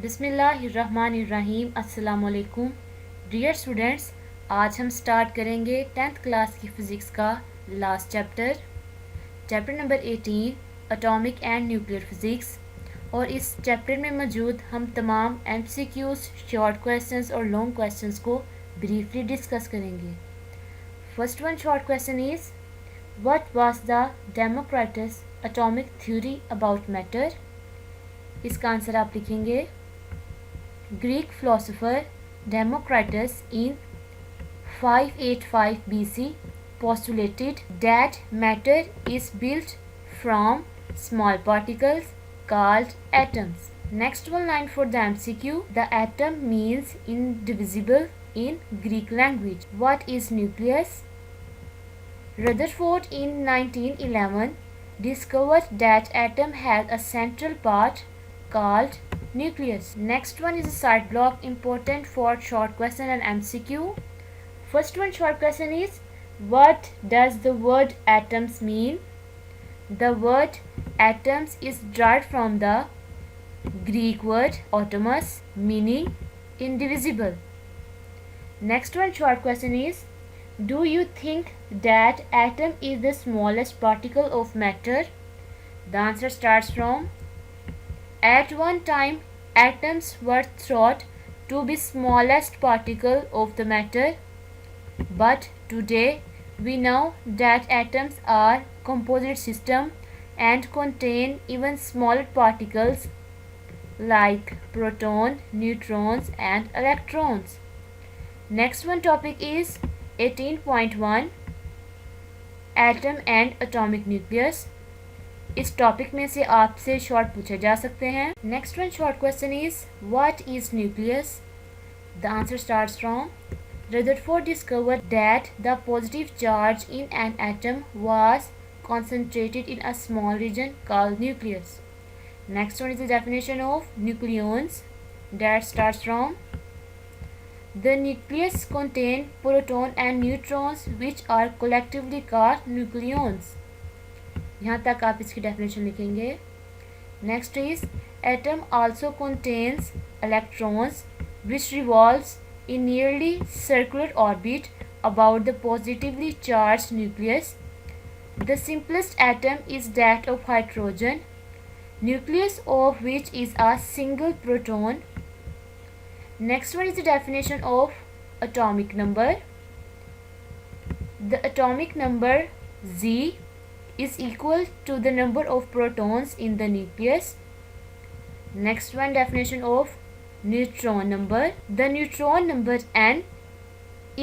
बिस्मिल्लाहिर्रहमानिर्रहीम। अस्सलाम वालेकुम डियर स्टूडेंट्स, आज हम स्टार्ट करेंगे 10th क्लास की फ़िज़िक्स का last chapter number 18 atomic and nuclear physics. और इस चैप्टर में मौजूद हम तमाम MCQs, शॉर्ट क्वेश्चंस और लॉन्ग क्वेश्चंस को ब्रीफली डिस्कस करेंगे। First one short question is what was the Democritus atomic theory about matter. इसका आंसर आप लिखेंगे Greek philosopher Democritus in 585 BC postulated that matter is built from small particles called atoms. Next one line for the MCQ. The atom means indivisible in Greek language. What is nucleus? Rutherford in 1911 discovered that atom has a central part called nucleus. Next one is a side block important for short question and MCQ. First one short question is what does the word atoms mean? The word atoms is derived from the Greek word atomos meaning indivisible. Next one short question is do you think that atom is the smallest particle of matter? The answer starts from at one time, atoms were thought to be smallest particle of the matter, but today we know that atoms are composite system and contain even smaller particles like proton, neutrons and electrons. Next one topic is 18.1 Atom and atomic nucleus. इस topic में से आपसे short पूछे जा सकते हैं। Next one short question is what is nucleus. The answer starts from Rutherford discovered that the positive charge in an atom was concentrated in a small region called nucleus. Next one is the definition of nucleons. That starts from the nucleus contain proton and neutrons which are collectively called nucleons. यहाँ तक आप इसकी definition लिखेंगे। Next is atom also contains electrons which revolves in nearly circular orbit about the positively charged nucleus. The simplest atom is that of hydrogen, nucleus of which is a single proton. Next one is the definition of atomic number. The atomic number Z is equal to the number of protons in the nucleus. Next one definition of neutron number. The neutron number N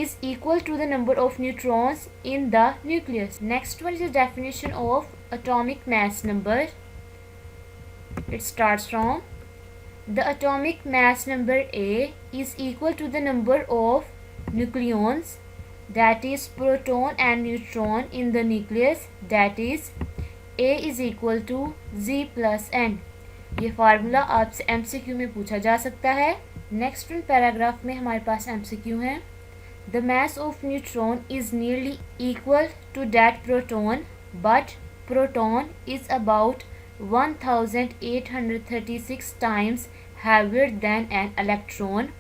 is equal to the number of neutrons in the nucleus. Next one is the definition of atomic mass number. It starts from the atomic mass number A is equal to the number of nucleons, that is proton and neutron in the nucleus, that is A is equal to Z plus N. ये formula आपसे MCQ में पूछा जा सकता है। Next paragraph में हमारे पास MCQ है। The mass of neutron is nearly equal to that proton, but proton is about 1836 times heavier than an electron.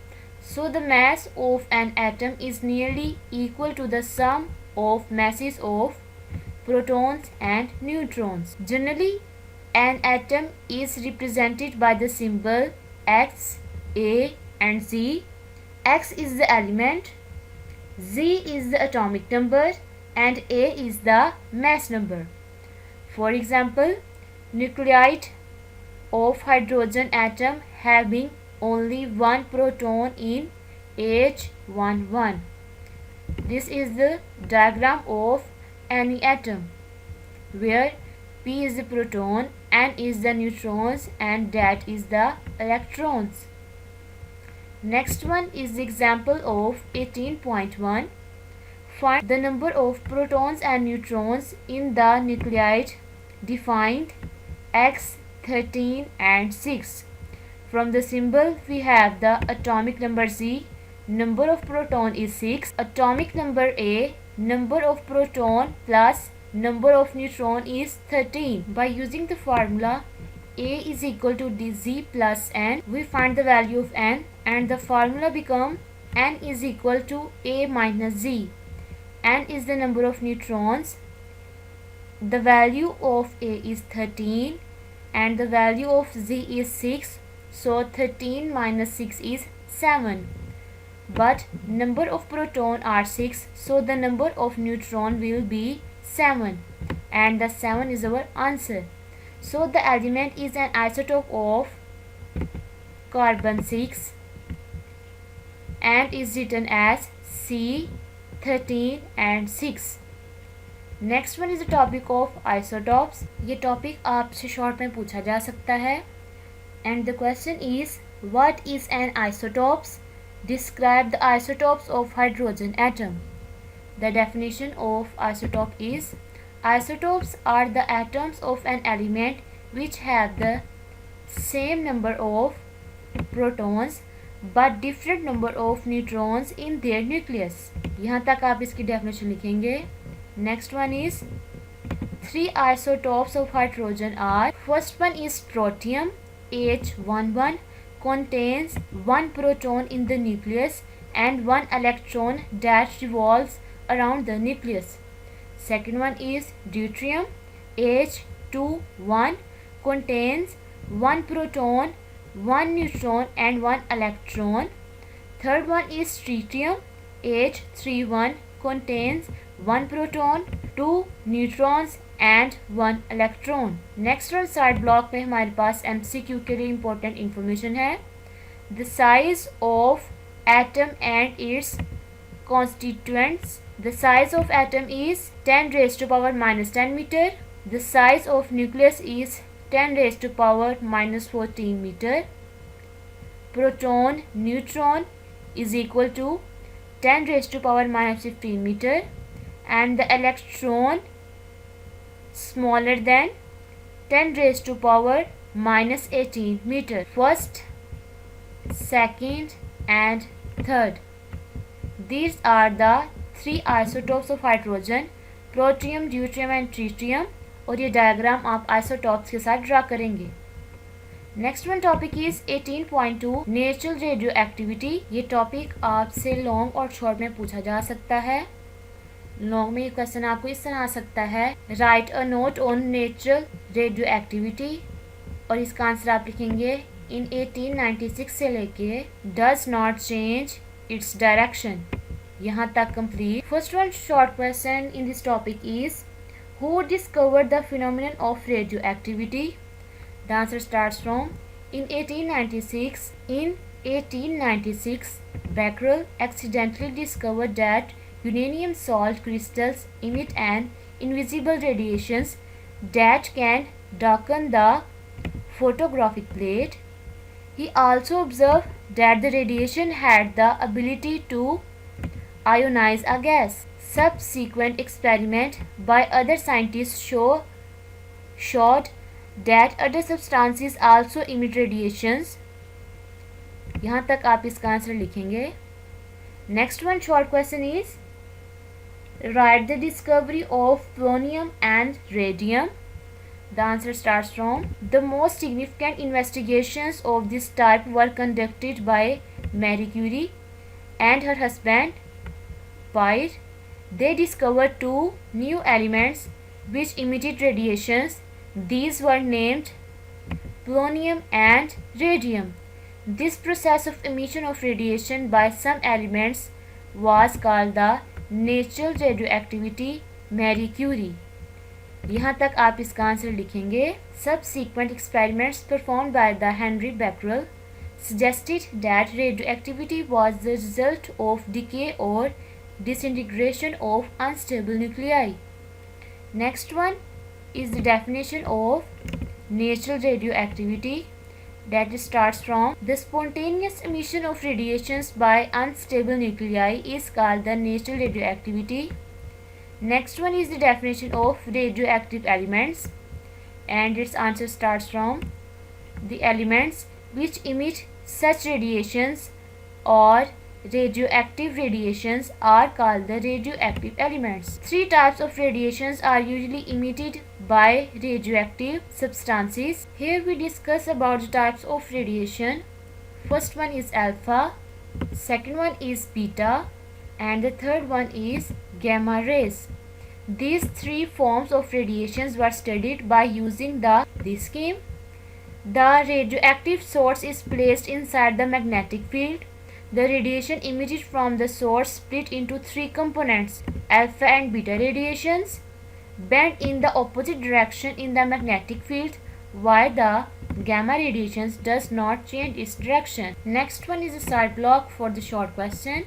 So the mass of an atom is nearly equal to the sum of masses of protons and neutrons. Generally, an atom is represented by the symbol X, A and Z. X is the element, Z is the atomic number and A is the mass number. For example, nuclide of hydrogen atom having only one proton in H11. This is the diagram of any atom where P is the proton, N is the neutrons and that is the electrons. Next one is the example of 18.1. Find the number of protons and neutrons in the nuclide defined X, 13 and 6. From the symbol we have the atomic number Z, number of proton is 6, atomic number A, number of proton plus number of neutron is 13. By using the formula A is equal to dz plus n. We find the value of n and the formula become n is equal to A minus z. N is the number of neutrons. The value of A is 13 and the value of z is 6. So 13 minus 6 is 7. But number of proton are 6, so the number of neutron will be 7 and the 7 is our answer. So the element is an isotope of carbon 6 and is written as C13 and 6. Next one is the topic of isotopes. ये topic आपसे short में पूछा जा सकता है and the question is what is an isotopes. Describe the isotopes of hydrogen atom. The definition of isotope is isotopes are the atoms of an element which have the same number of protons but different number of neutrons in their nucleus. यहाँ तक आप इसकी definition लिखेंगे. Next one is 3 isotopes of hydrogen are. First one is protium H11 contains 1 proton in the nucleus and 1 electron that revolves around the nucleus. Second one is deuterium H21 contains 1 proton, 1 neutron and 1 electron. Third one is tritium H31 contains 1 proton, 2 neutrons and 1 electron. Next one side block में हमारे पास MCQ के लिए important information है. The size of atom and its constituents. The size of atom is 10 raised to power minus 10 meter. The size of nucleus is 10 raised to power minus 14 meter. Proton, neutron is equal to 10 raised to power minus 15 meter. And the electron smaller than 10 raised to power minus 18 meter. First, second and third. These are the 3 isotopes of hydrogen, protium, deuterium and tritium. और ये diagram आप isotopes के साथ draw करेंगे. Next one topic is 18.2 natural radio activity. ये topic आपसे long और short में पूछा जा सकता है. लॉन्ग में ये क्वेश्चन आपको इस तरह आ सकता है, right a note on natural radio activity. और इसका आंसर आप लिखेंगे इन 1896 से लेके does not change its direction. यहाँ तक complete. First one short question in this topic is who discovered the phenomenon of radio activity. The answer starts from in 1896. In 1896, Becquerel accidentally discovered that uranium salt crystals emit an invisible radiations that can darken the photographic plate. He also observed that the radiation had the ability to ionize a gas. Subsequent experiment by other scientists showed that other substances also emit radiations. यहाँ तक आप इसका answer लिखेंगे. Next one short question is right the discovery of polonium and radium. The answer starts from the most significant investigations of this type were conducted by Marie Curie and her husband Pierre. They discovered 2 new elements which emitted radiations. These were named polonium and radium. This process of emission of radiation by some elements was called the natural radioactivity Marie Curie. यहाँ तक आप इसका answer लिखेंगे. Subsequent experiments performed by the Henry Becquerel suggested that radioactivity was the result of decay or disintegration of unstable nuclei. Next one is the definition of natural radioactivity. That starts from the spontaneous emission of radiations by unstable nuclei is called the natural radioactivity. Next one is the definition of radioactive elements, and its answer starts from the elements which emit such radiations or radioactive radiations are called the radioactive elements. Three types of radiations are usually emitted by radioactive substances. Here we discuss about the types of radiation. First one is alpha, second one is beta, and the third one is gamma rays. These three forms of radiations were studied by using this scheme. The radioactive source is placed inside the magnetic field. The radiation emitted from the source split into three components: alpha and beta radiations, bend in the opposite direction in the magnetic field, while the gamma radiations does not change its direction. Next one is a side block for the short question.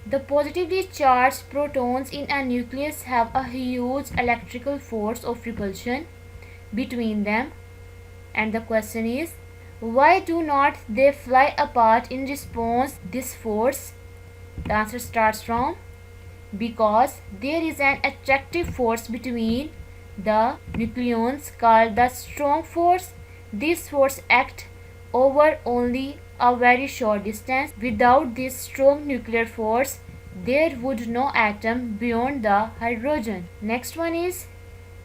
The positively charged protons in a nucleus have a huge electrical force of repulsion between them, and the question is, why do not they fly apart in response to this force? The answer starts from because there is an attractive force between the nucleons called the strong force. This force acts over only a very short distance. Without this strong nuclear force, there would no atom beyond the hydrogen. Next one is,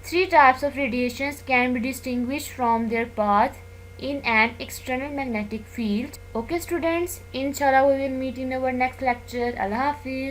three types of radiations can be distinguished from their path in an external magnetic field. Okay students, inshallah we will meet in our next lecture. Allah Hafiz.